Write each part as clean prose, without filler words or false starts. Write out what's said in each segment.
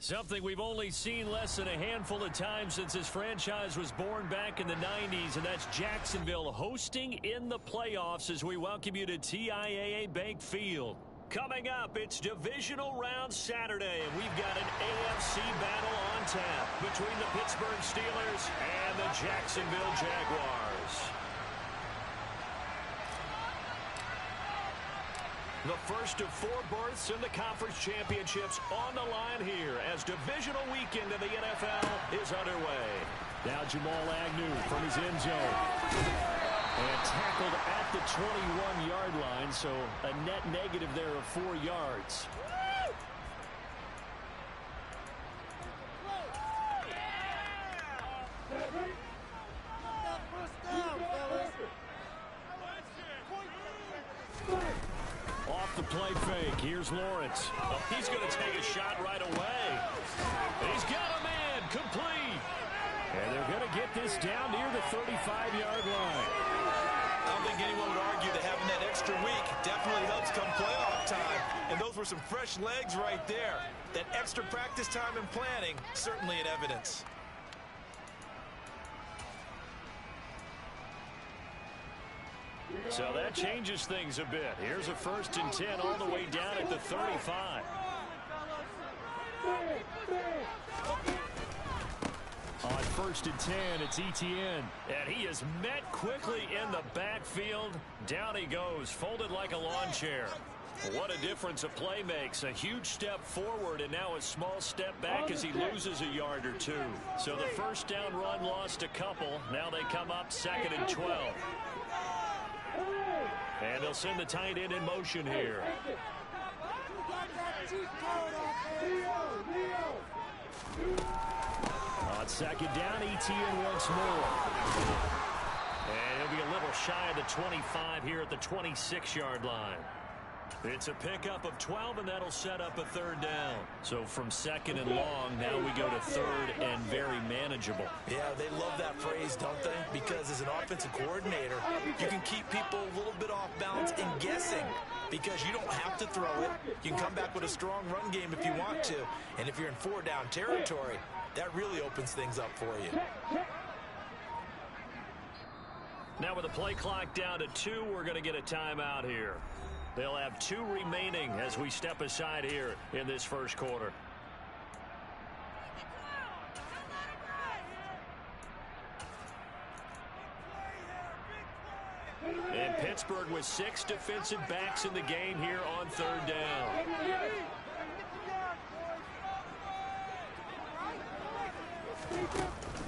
Something we've only seen less than a handful of times since this franchise was born back in the 90s, and that's Jacksonville hosting in the playoffs as we welcome you to TIAA Bank Field. Coming up, it's Divisional Round Saturday, and we've got an AFC battle on tap between the Pittsburgh Steelers and the Jacksonville Jaguars. The first of 4 berths in the conference championships on the line here as divisional weekend in the NFL is underway. Now Jamal Agnew from his end zone. And tackled at the 21-yard line, so a net negative there of 4 yards. Off the play fake. Here's Lawrence. Oh, he's going to take a shot right away. He's got a man complete. And they're going to get this down near the 35-yard line. I don't think anyone would argue that having that extra week definitely helps come playoff time. And those were some fresh legs right there. That extra practice time and planning, certainly in evidence. So that changes things a bit. Here's a 1st and 10 all the way down at the 35. On 1st and 10, it's Etienne. And he is met quickly in the backfield. Down he goes, folded like a lawn chair. What a difference a play makes. A huge step forward and now a small step back as he loses a yard or 2. So the first down run lost a couple. Now they come up 2nd and 12. And they'll send the tight end in motion here. On 2nd down, Etienne once more. And he'll be a little shy of the 25 here at the 26-yard line. It's a pickup of 12, and that'll set up a 3rd down. So from 2nd and long, now we go to 3rd and very manageable. Yeah, they love that phrase, don't they? Because as an offensive coordinator, you can keep people a little bit off balance and guessing because you don't have to throw it. You can come back with a strong run game if you want to. And if you're in 4-down territory, that really opens things up for you. Now with the play clock down to 2, we're going to get a timeout here. They'll have 2 remaining as we step aside here in this first quarter. And Pittsburgh with 6 defensive backs in the game here on 3rd down.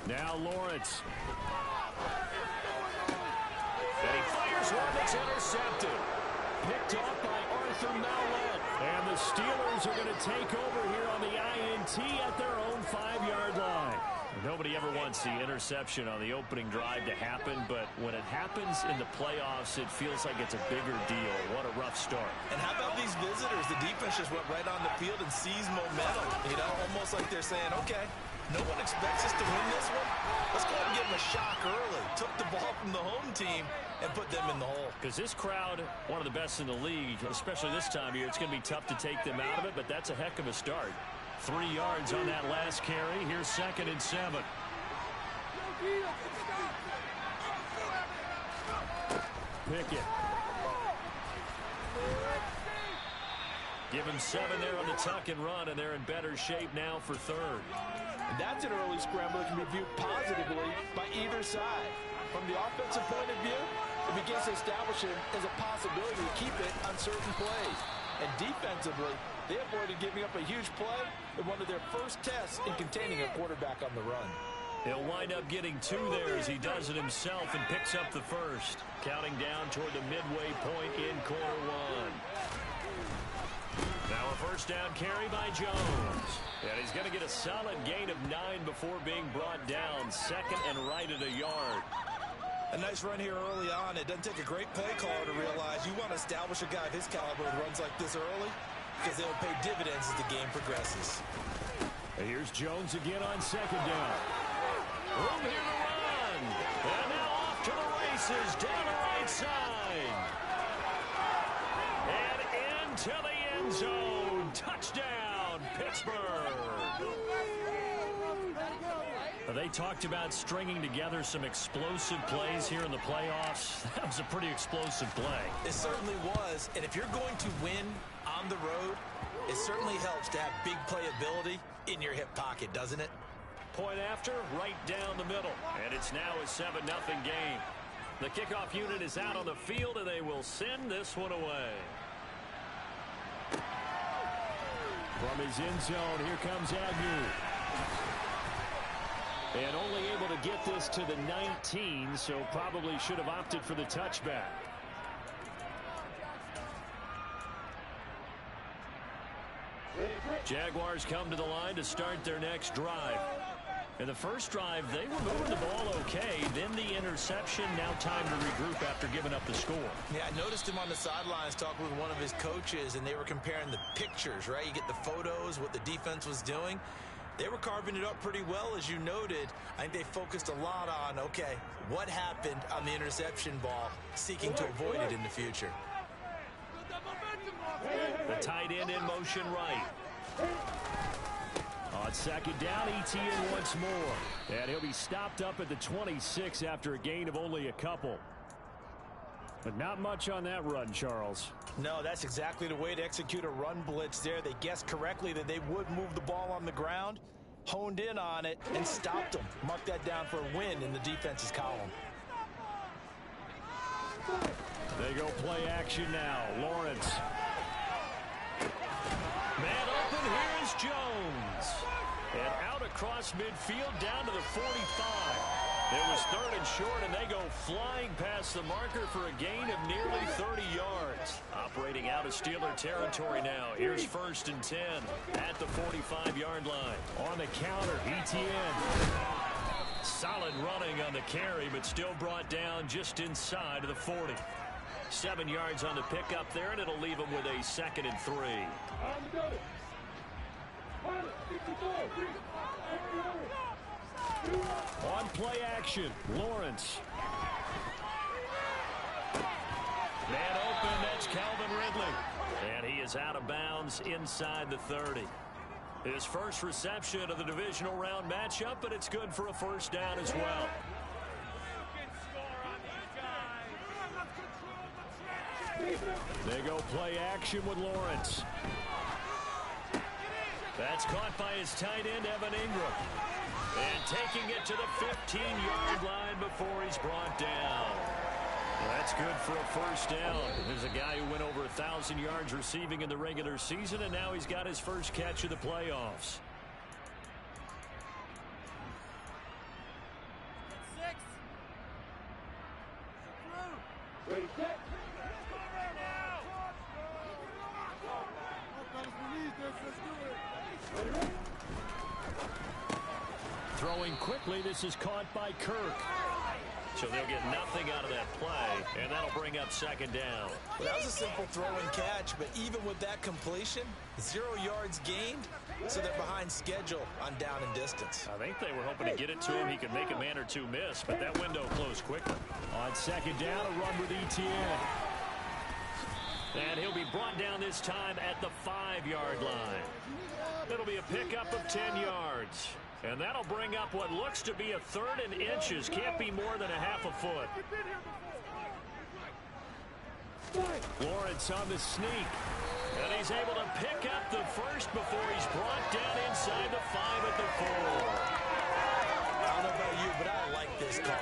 Now Lawrence. And he fires one that's intercepted. Picked off by Arthur Mallett. And the Steelers are going to take over here on the INT at their own 5-yard line. Nobody ever wants the interception on the opening drive to happen, but when it happens in the playoffs, it feels like it's a bigger deal. What a rough start. And how about these visitors? The defense just went right on the field and seized momentum. You know, almost like they're saying, okay, no one expects us to win this one. Let's go ahead and give them a shock early. Took the ball from the home team and put them in the hole. Because this crowd, one of the best in the league, especially this time of year, it's going to be tough to take them out of it, but that's a heck of a start. 3 yards on that last carry. Here's 2nd and 7. Pickett. Give him 7 there on the tuck and run, and they're in better shape now for 3rd. And that's an early scramble that can be viewed positively by either side. From the offensive point of view, it begins to establish it as a possibility to keep it on certain plays. And defensively, they avoided giving up a huge play in one of their first tests in containing a quarterback on the run. He'll wind up getting 2 there as he does it himself and picks up the first. Counting down toward the midway point in quarter 1. Now a first down carry by Jones. And he's going to get a solid gain of 9 before being brought down. 2nd and right at a yard. A nice run here early on. It doesn't take a great play caller to realize you want to establish a guy of his caliber with runs like this early because they'll pay dividends as the game progresses. And here's Jones again on 2nd down. Room here to run. And now off to the races down the right side. And into the end zone. Touchdown. touchdown, Pittsburgh. They talked about stringing together some explosive plays here in the playoffs. That was a pretty explosive play. It certainly was. And if you're going to win on the road, it certainly helps to have big playability in your hip pocket, doesn't it? Point after, right down the middle. And it's now a 7-0 game. The kickoff unit is out on the field, and they will send this one away. From his end zone, here comes Agnew. And only able to get this to the 19, so probably should have opted for the touchback. Jaguars come to the line to start their next drive. In the first drive, they were moving the ball okay. Then the interception. Now time to regroup after giving up the score. Yeah, I noticed him on the sidelines talking with one of his coaches, and they were comparing the pictures, right? You get the photos, what the defense was doing. They were carving it up pretty well, as you noted. I think they focused a lot on, okay, what happened on the interception ball, seeking to avoid it in the future. The tight end in motion right. On second down, Etienne once more. And he'll be stopped up at the 26 after a gain of only a couple. But not much on that run, Charles. No, that's exactly the way to execute a run blitz there. They guessed correctly that they would move the ball on the ground, honed in on it, and stopped them. Mark that down for a win in the defense's column. They go play action now. Lawrence. Man open, here is Jones. And out across midfield down to the 45. It was third and short, and they go flying past the marker for a gain of nearly 30 yards. Operating out of Steeler territory now. Here's 1st and 10 at the 45-yard line. On the counter, Etienne. Solid running on the carry, but still brought down just inside of the 40. 7 yards on the pickup there, and it'll leave him with a 2nd and 3. On play action, Lawrence. Man open, that's Calvin Ridley. And he is out of bounds inside the 30. His first reception of the divisional round matchup, but it's good for a first down as well. They go play action with Lawrence. That's caught by his tight end, Evan Ingram. And taking it to the 15-yard line before he's brought down. Well, that's good for a first down. There's a guy who went over 1,000 yards receiving in the regular season, and now he's got his first catch of the playoffs. Throwing quickly, this is caught by Kirk. So they'll get nothing out of that play, and that'll bring up 2nd down. Well, that was a simple throw and catch, but even with that completion, 0 yards gained, so they're behind schedule on down and distance. I think they were hoping to get it to him. He could make a man or two miss, but that window closed quickly. On 2nd down, a run with Etienne. And he'll be brought down this time at the 5-yard line. It'll be a pickup of 10 yards. And that'll bring up what looks to be a 3rd and inches. Can't be more than a half a foot. Lawrence on the sneak. And he's able to pick up the first before he's brought down inside the 5 at the 4. I don't know about you, but I like this call.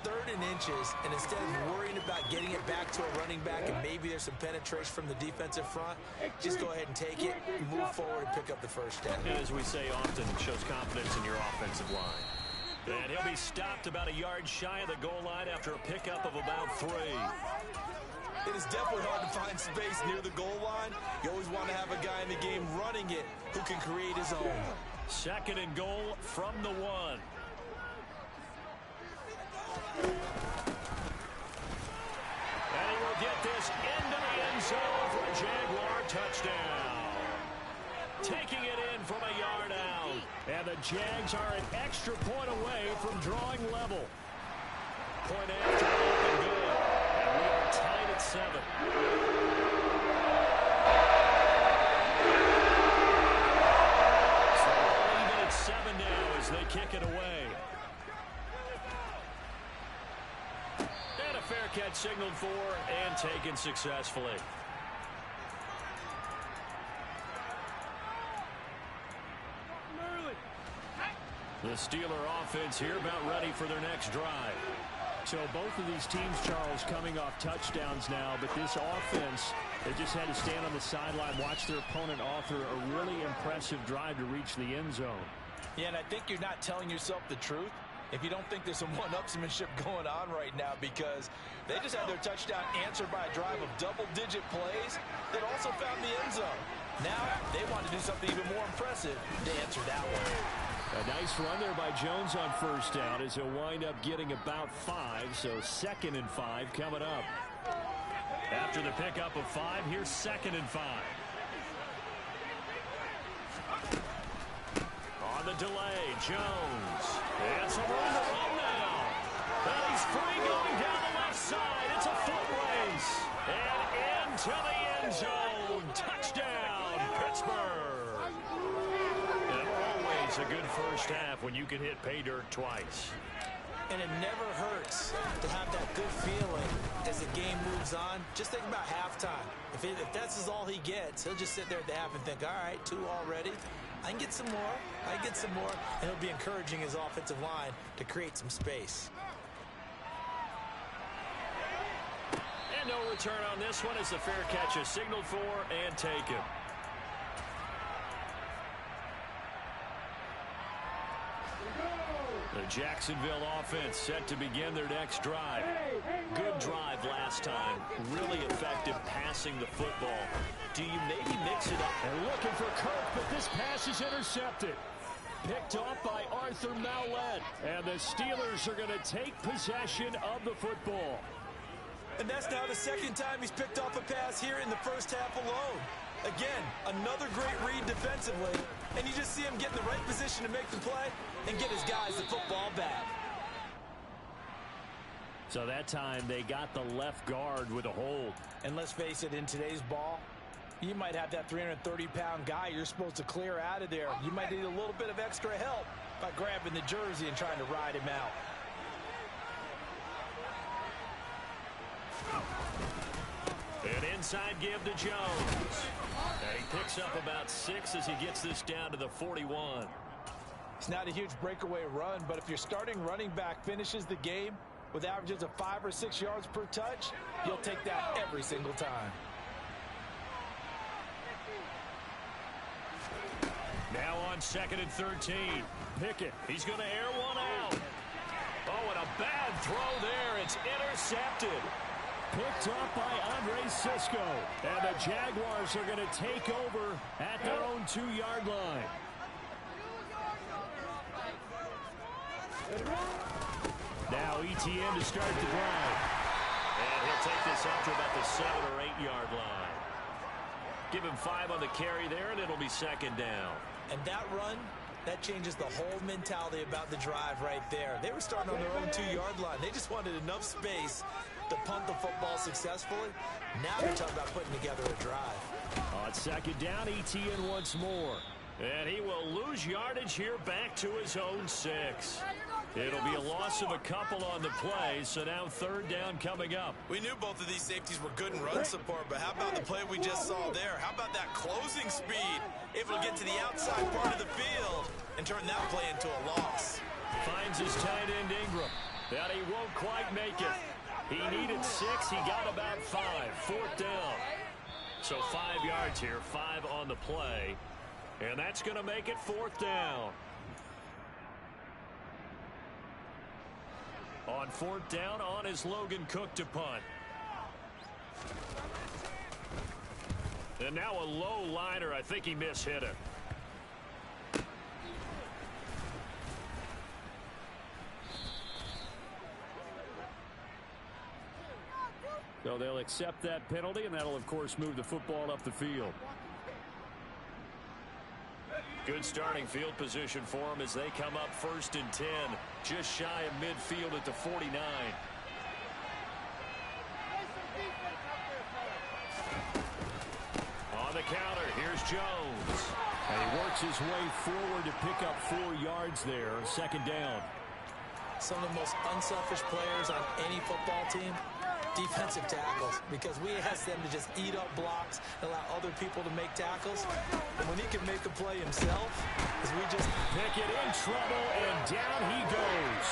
3rd and inches, and instead of worrying about getting it back to a running back and maybe there's some penetration from the defensive front, just go ahead and take it, move forward, and pick up the first down. And as we say often, shows confidence in your offensive line. And he'll be stopped about a yard shy of the goal line after a pickup of about 3. It is definitely hard to find space near the goal line. You always want to have a guy in the game running it who can create his own. 2nd and goal from the 1. And he will get this into the end zone for a Jaguar touchdown. Taking it in from a yard out. And the Jags are an extra point away from drawing level. Point after open good. And we are tied at 7. as they kick it away. And a fair catch signaled for and taken successfully. The Steeler offense here about ready for their next drive. So both of these teams, Charles, coming off touchdowns now, but this offense, they just had to stand on the sideline, watch their opponent author a really impressive drive to reach the end zone. Yeah, and I think you're not telling yourself the truth if you don't think there's some one-upsmanship going on right now, because they just had their touchdown answered by a drive of double-digit plays that also found the end zone. Now they want to do something even more impressive to answer that one. A nice run there by Jones on first down as he'll wind up getting about 5, so 2nd and 5 coming up. After the pickup of 5, here's 2nd and 5. On the delay, Jones. It's a run to run now. And he's free going down the left side. It's a foot race. And into the end zone. Touchdown, Pittsburgh. A good first half when you can hit pay dirt twice. And it never hurts to have that good feeling as the game moves on. Just think about halftime. If that's all he gets, he'll just sit there at the half and think, all right, 2 already. I can get some more. I can get some more. And he'll be encouraging his offensive line to create some space. And no return on this one as the fair catch is signaled for and taken. The Jacksonville offense set to begin their next drive. Good drive last time. Really effective passing the football. Do you maybe mix it up? And looking for Kirk, but this pass is intercepted. Picked off by Arthur Mallett. And the Steelers are going to take possession of the football. And that's now the 2nd time he's picked off a pass here in the first half alone. Again, another great read defensively. And you just see him get in the right position to make the play and get his guys the football back. So that time they got the left guard with a hold. And let's face it, in today's ball, you might have that 330-pound guy you're supposed to clear out of there. You might need a little bit of extra help by grabbing the jersey and trying to ride him out. An inside give to Jones. And he picks up about 6 as he gets this down to the 41. It's not a huge breakaway run, but if your starting running back finishes the game with averages of 5 or 6 yards per touch, you'll take that every single time. Now on 2nd and 13. Pickett, he's going to air one out. Oh, and a bad throw there. It's intercepted. Picked up by Andre Sisco. And the Jaguars are going to take over at their own 2-yard line. Now ETN to start the drive. And he'll take this up to about the 7 or 8-yard line. Give him 5 on the carry there, and it'll be 2nd down. And that run, that changes the whole mentality about the drive right there. They were starting on their own 2-yard line. They just wanted enough space to punt the football successfully. Now they're talking about putting together a drive. On 2nd down, ETN once more. And he will lose yardage here back to his own 6. It'll be a loss of a couple on the play, so now 3rd down coming up. We knew both of these safeties were good in run support, but how about the play we just saw there? How about that closing speed? Able to get to the outside part of the field and turn that play into a loss. Finds his tight end Ingram. That he won't quite make it. He needed 6. He got about 5. 4th down. So 5 yards here, 5 on the play. And that's going to make it 4th down. On 4th down, on is Logan Cook to punt. And now a low liner. I think he mishit it. So they'll accept that penalty, and that'll, of course, move the football up the field. Good starting field position for them as they come up 1st and 10. Just shy of midfield at the 49. On the counter, here's Jones. And he works makes his way forward to pick up 4 yards there. Second down. Some of the most unselfish players on any football team, defensive tackles, because we ask them to just eat up blocks and allow other people to make tackles. And when he can make a play himself, as we just Pickett in trouble, and down he goes.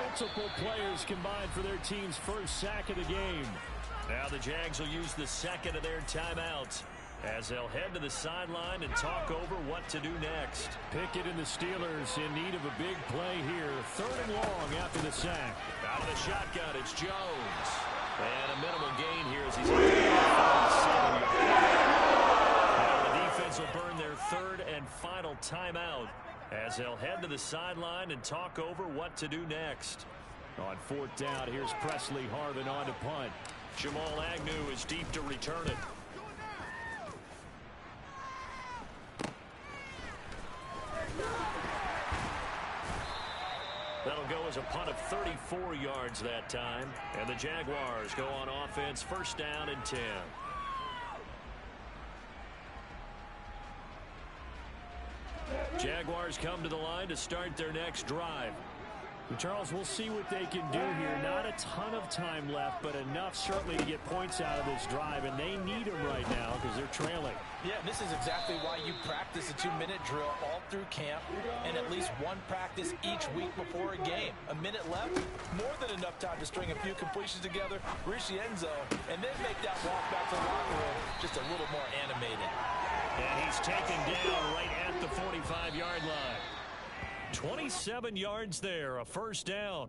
Multiple players combined for their team's first sack of the game. Now the Jags will use the second of their timeouts as they'll head to the sideline and talk over what to do next. Pickett and the Steelers in need of a big play here. 3rd and long after the sack. Out of the shotgun, it's Jones. And a minimal gain here as he's able to get 47 yards. Now the defense will burn their 3rd and final timeout as they'll head to the sideline and talk over what to do next. On 4th down, here's Presley Harvin on to punt. Jamal Agnew is deep to return it. That'll go as a punt of 34 yards that time. And the Jaguars go on offense, 1st down and 10. Jaguars come to the line to start their next drive. Charles, we'll see what they can do here. Not a ton of time left, but enough certainly to get points out of this drive, and they need them right now because they're trailing. Yeah, this is exactly why you practice a 2-minute drill all through camp and at least one practice each week before a game. A minute left, more than enough time to string a few completions together, reach the end zone, and then make that walk back to the locker room just a little more animated. And he's taken down right at the 45-yard line. 27 yards there, a 1st down.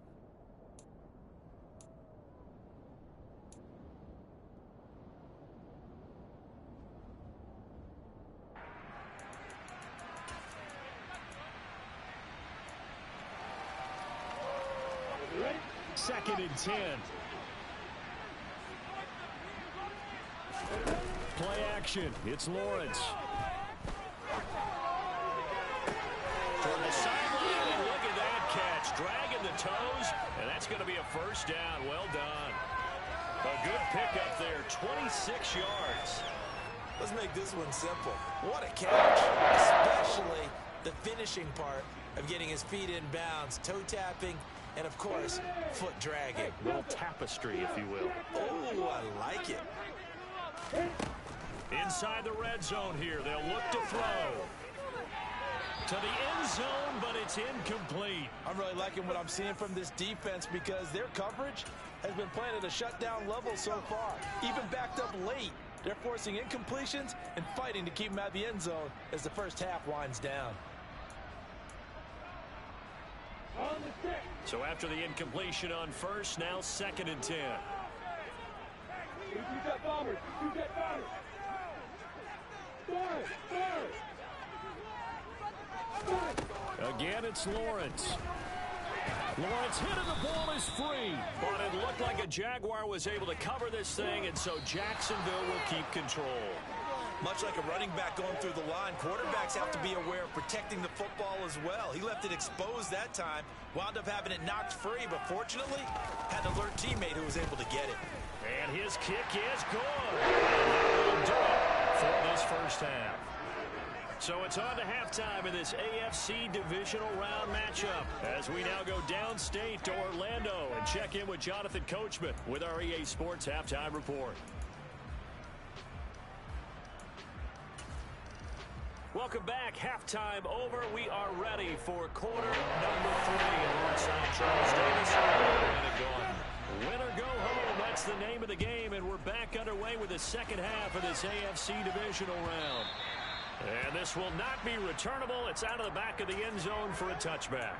Second and 10. Play action. It's Lawrence. Toward the sideline, and look at that catch. Dragging the toes, and that's going to be a 1st down. Well done. A good pickup there, 26 yards. let's make this one simple. What a catch, especially the finishing part of getting his feet in bounds, toe tapping, and of course, foot dragging. A little tapestry, if you will. Oh, I like it. Inside the red zone here, they'll look to throw. To the end zone, but it's incomplete. I'm really liking what I'm seeing from this defense because their coverage has been playing at a shutdown level so far. Even backed up late, they're forcing incompletions and fighting to keep them out of the end zone as the first half winds down. So after the incompletion on first, now 2nd and 10. Again, it's Lawrence. Lawrence hit and the ball is free. But it looked like a Jaguar was able to cover this thing, and so Jacksonville will keep control. Much like a running back going through the line, quarterbacks have to be aware of protecting the football as well. He left it exposed that time, wound up having it knocked free, but fortunately, had an alert teammate who was able to get it. And his kick is good. And that will do it for this first half. So it's on to halftime in this AFC divisional round matchup as we now go downstate to Orlando and check in with Jonathan Coachman with our EA Sports Halftime Report. Welcome back. Halftime over. We are ready for quarter number 3 alongside Charles Davis and Gordon. Win or go home, that's the name of the game, and we're back underway with the second half of this AFC divisional round. And this will not be returnable. It's out of the back of the end zone for a touchback.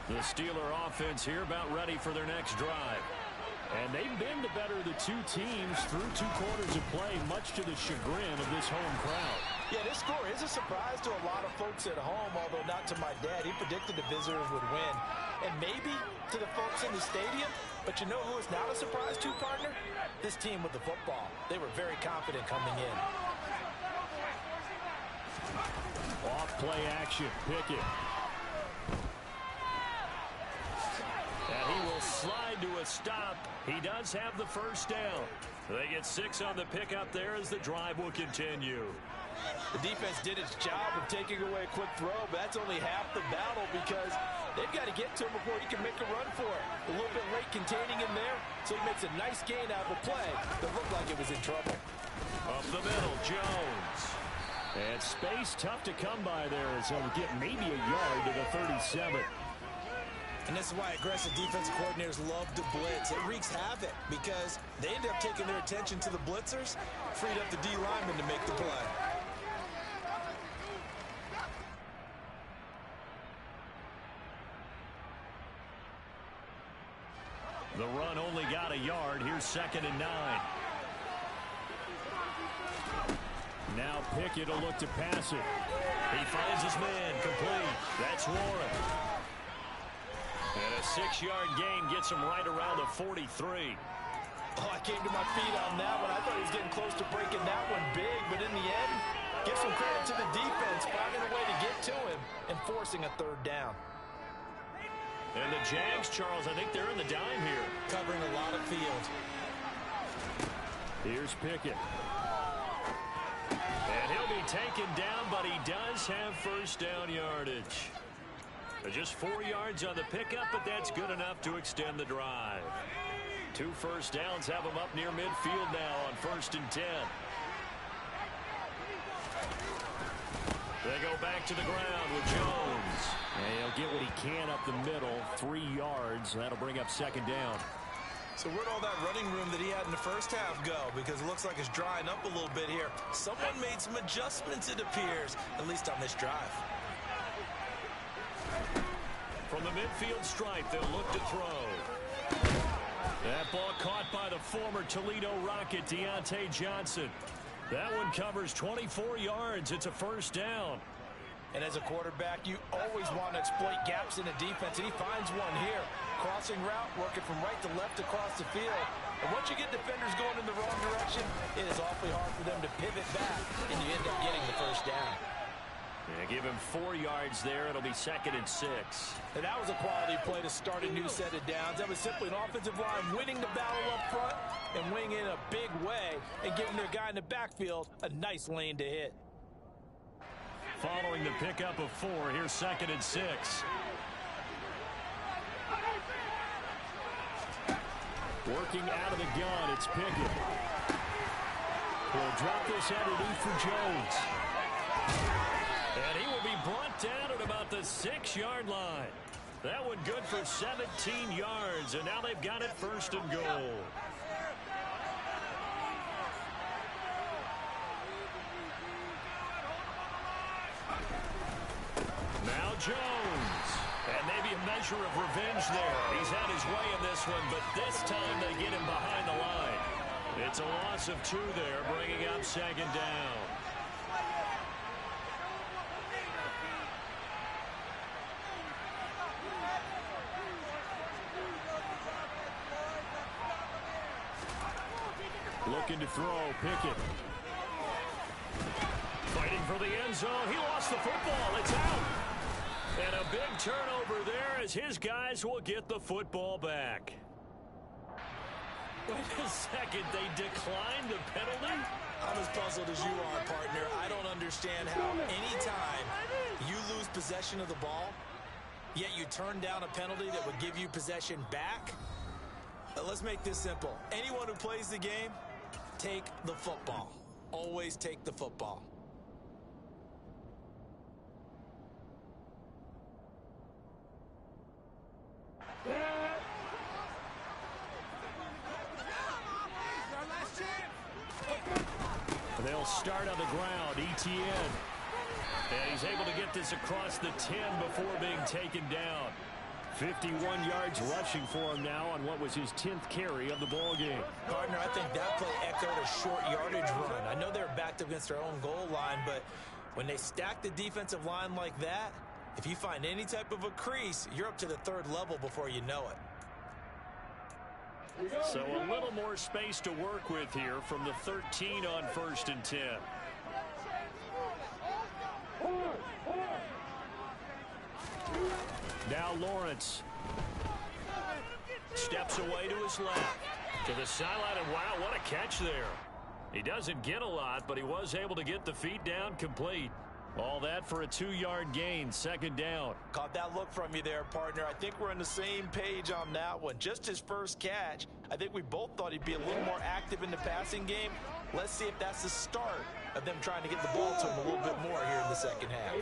The Steeler offense here about ready for their next drive. And they've been the better of the two teams through 2 quarters of play, much to the chagrin of this home crowd. Yeah, this score is a surprise to a lot of folks at home, although not to my dad. He predicted the visitors would win. And maybe to the folks in the stadium, but you know who is not a surprise to, partner? This team with the football. They were very confident coming in. Off play action, Pickett. And he will slide into a stop. He does have the first down. They get 6 on the pickup there as the drive will continue. The defense did its job of taking away a quick throw, but that's only half the battle because they've got to get to him before he can make a run for it. A little bit late containing him there, so he makes a nice gain out of the play that looked like it was in trouble. Up the middle, Jones. And space tough to come by there as he'll get maybe a yard to the 37. And this is why aggressive defensive coordinators love to blitz. It wreaks havoc because they end up taking their attention to the blitzers, freed up the D lineman to make the play. The run only got a yard. Here's 2nd and 9. Now Pickett will look to pass it. He finds his man complete. That's Warren. And a 6-yard gain gets him right around the 43. Oh, I came to my feet on that one. I thought he was getting close to breaking that one big, but in the end, give some credit to the defense, finding a way to get to him and forcing a 3rd down. And the Jags, Charles, I think they're in the dime here. Covering a lot of field. Here's Pickett. And he'll be taken down, but he does have first down yardage. Just 4 yards on the pickup, but that's good enough to extend the drive. 2 first downs have him up near midfield now on 1st and 10. They go back to the ground with Jones. And he'll get what he can up the middle, 3 yards. That'll bring up 2nd down. So where'd all that running room that he had in the first half go? Because it looks like it's drying up a little bit here. Someone made some adjustments, it appears, at least on this drive. From the midfield stripe, they'll look to throw. That ball caught by the former Toledo Rocket, Deontay Johnson. That one covers 24 yards. It's a first down. And as a quarterback, you always want to exploit gaps in the defense, and he finds one here. Crossing route, working from right to left across the field. And once you get defenders going in the wrong direction, it is awfully hard for them to pivot back, and you end up getting the first down. Yeah, give him 4 yards there. It'll be 2nd and 6. And that was a quality play to start a new set of downs. That was simply an offensive line winning the battle up front and winning in a big way and giving their guy in the backfield a nice lane to hit. Following the pickup of 4, here's 2nd and 6. Working out of the gun, it's Pickett. He'll drop this underneath for Jones. And he will be brought down at about the 6-yard line. That one good for 17 yards, and now they've got it 1st and goal. Now Jones. And maybe a measure of revenge there. He's had his way in this one, but this time they get him behind the line. It's a loss of 2 there, bringing up 2nd down. Looking to throw, Pickett. Fighting for the end zone. He lost the football. It's out. And a big turnover there as his guys will get the football back. Wait a second. They declined the penalty? I'm as puzzled as you are, partner. I don't understand how anytime you lose possession of the ball, yet you turn down a penalty that would give you possession back. Let's make this simple. Anyone who plays the game, take the football. Always take the football. They'll start on the ground. ETN. And he's able to get this across the 10 before being taken down. 51 yards rushing for him now on what was his 10th carry of the ball game. Gardner, I think that play echoed a short yardage run. I know they're backed up against their own goal line, but when they stack the defensive line like that, if you find any type of a crease, you're up to the 3rd level before you know it. So a little more space to work with here from the 13 on 1st and 10. Now Lawrence. Steps away to his left. To the sideline, and wow, what a catch there. He doesn't get a lot, but he was able to get the feet down complete. All that for a 2-yard gain, second down. Caught that look from you there, partner. I think we're on the same page on that one. Just his first catch. I think we both thought he'd be a little more active in the passing game. Let's see if that's the start of them trying to get the ball to him a little bit more here in the second half.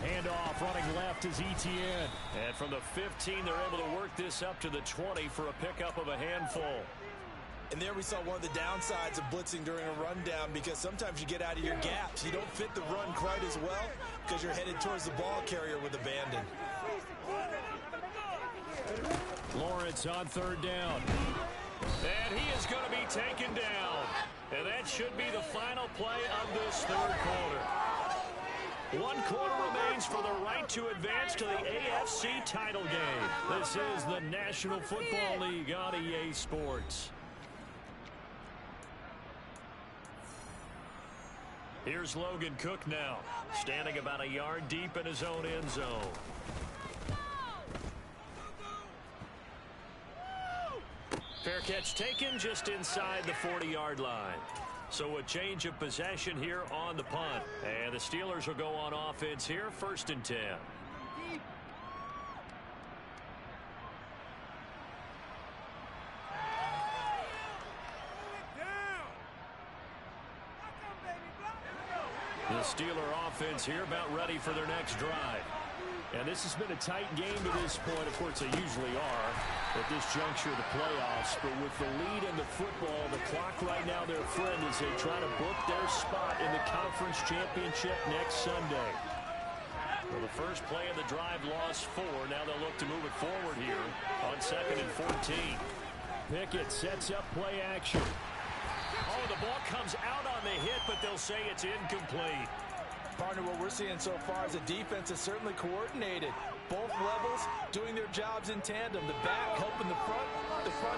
Handoff running left is Etienne. And from the 15, they're able to work this up to the 20 for a pickup of a handful. And there we saw one of the downsides of blitzing during a rundown, because sometimes you get out of your gaps. You don't fit the run quite as well because you're headed towards the ball carrier with abandon. Lawrence on third down. And he is going to be taken down. And that should be the final play of this third quarter. 1 quarter remains for the right to advance to the AFC title game. This is the National Football League on EA Sports. Here's Logan Cook now, standing about a yard deep in his own end zone. Fair catch taken just inside the 40-yard line. So a change of possession here on the punt. And the Steelers will go on offense here, 1st and 10. The Steeler offense here about ready for their next drive. And this has been a tight game to this point. Of course, they usually are at this juncture of the playoffs. But with the lead in the football, the clock right now their friend as they try to book their spot in the conference championship next Sunday. Well, the first play of the drive lost 4. Now they'll look to move it forward here on 2nd and 14. Pickett sets up play action. Oh, the ball comes out on the hit, but they'll say it's incomplete. Partner, what we're seeing so far is the defense is certainly coordinated. Both levels doing their jobs in tandem. The back helping the front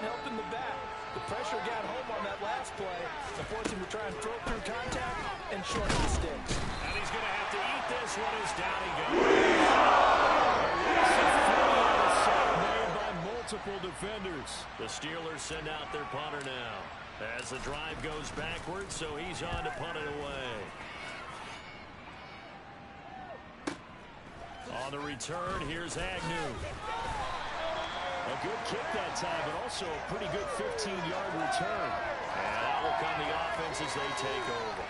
helping the back. The pressure got home on that last play. The forcing to try and throw through contact and shorten the sticks. And he's going to have to eat this one as down he goes. Made by multiple defenders. The Steelers send out their punter now. As the drive goes backwards, so he's on to punt it away. On the return, here's Agnew. A good kick that time, but also a pretty good 15-yard return. And out will come the offense as they take over.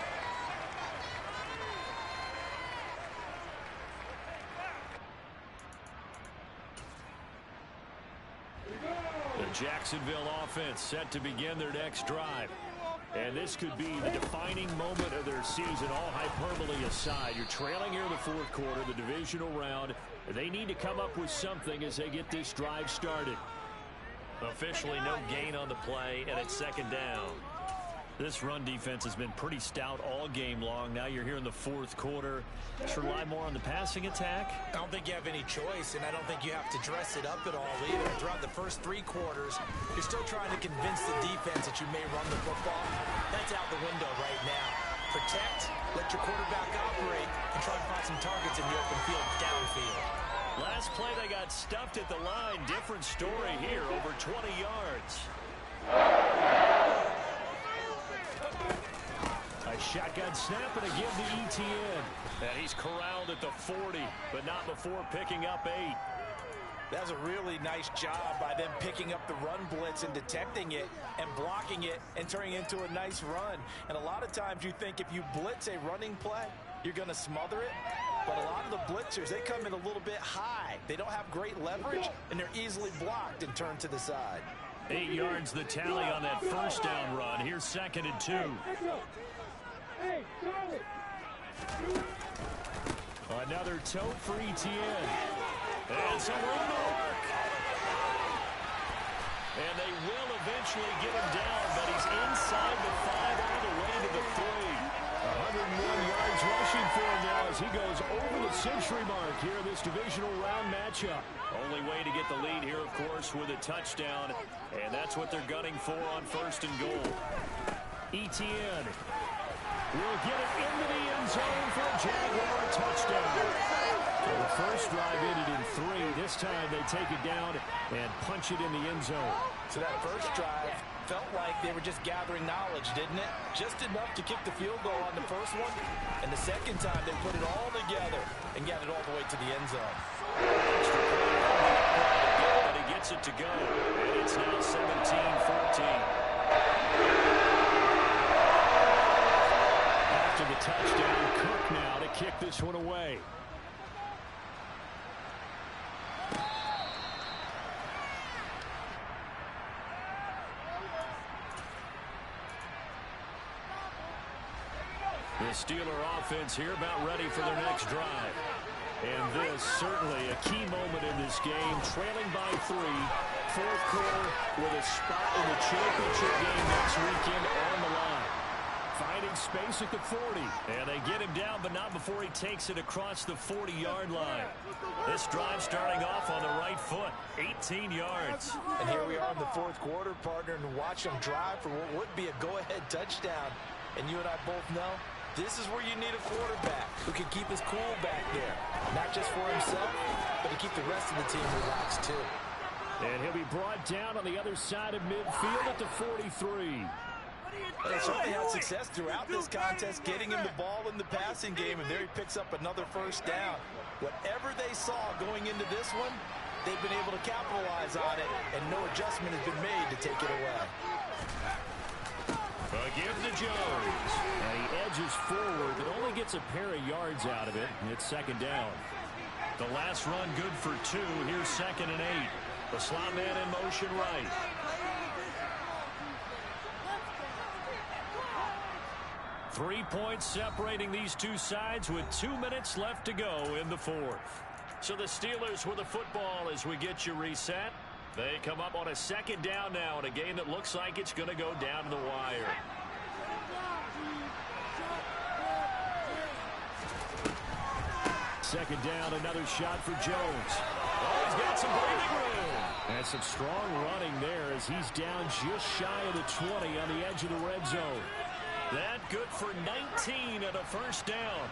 The Jacksonville offense set to begin their next drive. And this could be the defining moment of their season, all hyperbole aside. You're trailing here in the 4th quarter, the divisional round. They need to come up with something as they get this drive started. Officially no gain on the play, and it's 2nd down. This run defense has been pretty stout all game long. Now you're here in the 4th quarter. Should rely more on the passing attack? I don't think you have any choice, and I don't think you have to dress it up at all either. Throughout the first 3 quarters, you're still trying to convince the defense that you may run the football. That's out the window right now. Protect, let your quarterback operate, and try and find some targets in the open field downfield. Last play, they got stuffed at the line. Different story here, over 20 yards. A shotgun snap and a give to Etienne. And he's corralled at the 40, but not before picking up 8. That was a really nice job by them picking up the run blitz and detecting it and blocking it and turning it into a nice run. And a lot of times you think if you blitz a running play, you're going to smother it. But a lot of the blitzers, they come in a little bit high. They don't have great leverage, and they're easily blocked and turned to the side. 8 yards the tally on that first down run. Here's 2nd and 2. Another tote for Etienne. And some room to work. And they will eventually get him down, but he's inside the 5 all the way to the 3. 101 yards rushing for him now as he goes over the century mark here in this divisional round matchup. Only way to get the lead here, of course, with a touchdown. And that's what they're gunning for on 1st and goal. Etienne will get it into the end zone for a Jaguar touchdown. So the first drive ended in 3. This time they take it down and punch it in the end zone. So that first drive felt like they were just gathering knowledge, didn't it? Just enough to kick the field goal on the first one. And the second time they put it all together and got it all the way to the end zone. But he gets it to go. And it's now 17-14. After the touchdown, Cook now to kick this one away. The Steeler offense here about ready for their next drive. And this certainly a key moment in this game. Trailing by 3. Fourth quarter with a spot in the championship game next weekend on the line. Finding space at the 40. And they get him down, but not before he takes it across the 40-yard line. This drive starting off on the right foot. 18 yards. And here we are in the fourth quarter, partner, and watch them drive for what would be a go-ahead touchdown. And you and I both know this is where you need a quarterback who can keep his cool back there. Not just for himself, but to keep the rest of the team relaxed too. And he'll be brought down on the other side of midfield at the 43. They certainly had success throughout this contest, getting him the ball in the passing game, and there he picks up another first down. Whatever they saw going into this one, they've been able to capitalize on it, and no adjustment has been made to take it away. Give to Jones. And he edges forward, but only gets a pair of yards out of it, and it's second down. The last run good for 2. Here's 2nd and 8. The slot man in motion right. Three points separating these two sides with 2 minutes left to go in the fourth. So the Steelers with the football as we get you reset. They come up on a second down now in a game that looks like it's going to go down to the wire. Second down, another shot for Jones. Oh, he's got some breathing room. And some strong running there as he's down just shy of the 20 on the edge of the red zone. That good for 19 and a first down.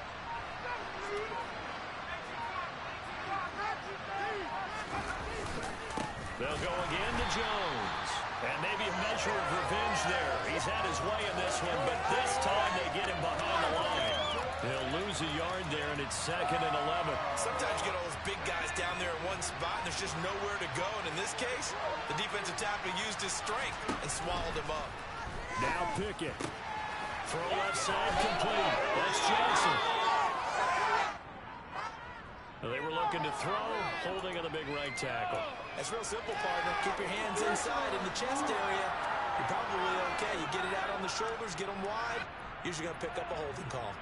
They'll go again to Jones. And maybe a measure of revenge there. He's had his way in this one, but this time they get him behind the line. They'll lose a yard there, and it's 2nd and 11. Sometimes you get all those big guys down there in one spot, and there's just nowhere to go. And in this case, the defensive tackle used his strength and swallowed him up. Now Pickett. Throw left side complete. That's Jackson. They were looking to throw, holding on the big right tackle. That's real simple, partner. Keep your hands inside in the chest area. You're probably okay. You get it out on the shoulders, get them wide. Usually going to pick up a holding call.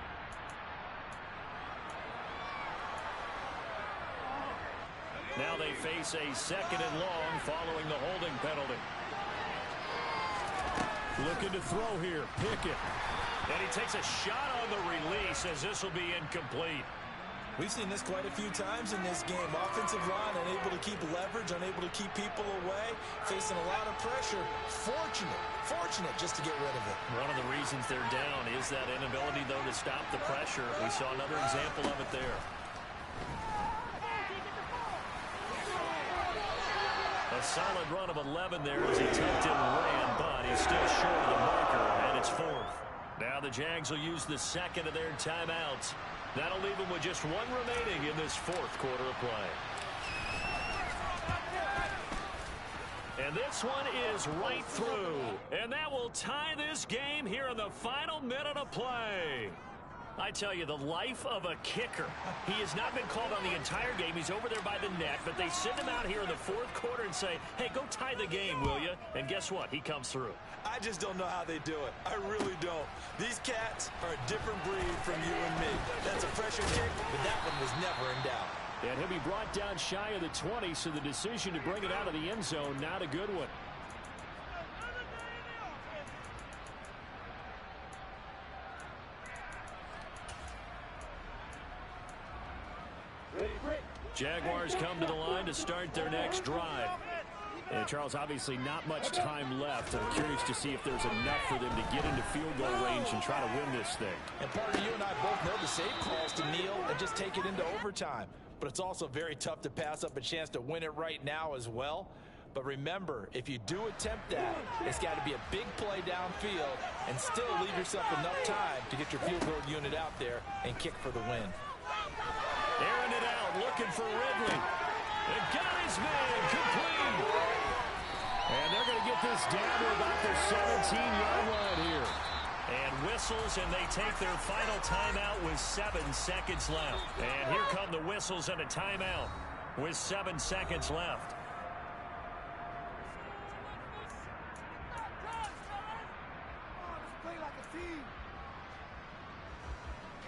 Now they face a 2nd and long following the holding penalty. Looking to throw here. Pickett. And he takes a shot on the release as this will be incomplete. We've seen this quite a few times in this game. Offensive line unable to keep leverage, unable to keep people away, facing a lot of pressure. Fortunate just to get rid of it. One of the reasons they're down is that inability, though, to stop the pressure. We saw another example of it there. A solid run of 11 there as he tucked in and ran, but he's still short of the marker, and it's 4th. Now the Jags will use the 2nd of their timeouts. That'll leave them with just 1 remaining in this 4th quarter of play. And this one is right through. And that will tie this game here in the final minute of play. I tell you, the life of a kicker. He has not been called on the entire game. He's over there by the net, but they send him out here in the 4th quarter and say, hey, go tie the game, will you? And guess what? He comes through. I just don't know how they do it. I really don't. These cats are a different breed from you and me. That's a pressure kick, but that one was never in doubt. And he'll be brought down shy of the 20, so the decision to bring it out of the end zone, not a good one. Jaguars come to the line to start their next drive. And Charles, obviously not much time left. I'm curious to see if there's enough for them to get into field goal range and try to win this thing. And partner, you and I both know the safe calls to kneel and just take it into overtime. but it's also very tough to pass up a chance to win it right now as well. But remember, if you do attempt that, it's got to be a big play downfield and still leave yourself enough time to get your field goal unit out there and kick for the win. Airing it out, looking for Ridley. And got his man complete. And they're going to get this down to about their 17-yard line here. And whistles, and they take their final timeout with 7 seconds left. And here come the whistles and a timeout with 7 seconds left.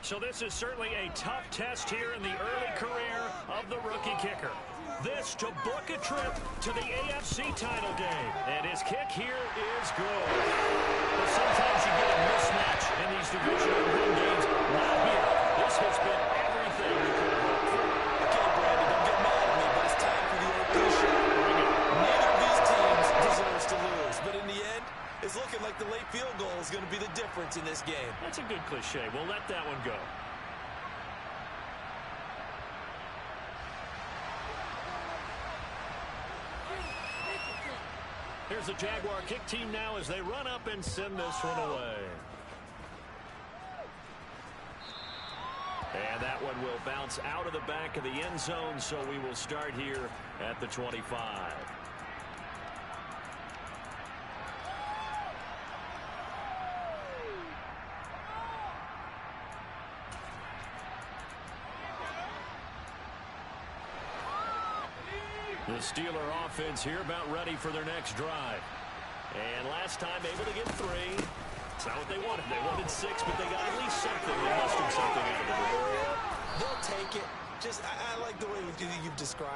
So this is certainly a tough test here in the early career of the rookie kicker. This to book a trip to the AFC title game. And his kick here is good. But sometimes you get a mismatch in these divisional round games. Not here. This has been everything we could have hoped for. Okay, Brandon, don't get mad at me, but it's time for the old cliche. Neither of these teams deserves to lose. But in the end, it's looking like the late field goal is going to be the difference in this game. That's a good cliche. We'll let that one go. Here's the Jaguar kick team now as they run up and send this one away. And that one will bounce out of the back of the end zone, so we will start here at the 25. The Steeler offense here about ready for their next drive. And last time able to get 3. It's not what they wanted. They wanted 6, but they got at least something. They mustered something out of it. They'll take it. I like the way you've described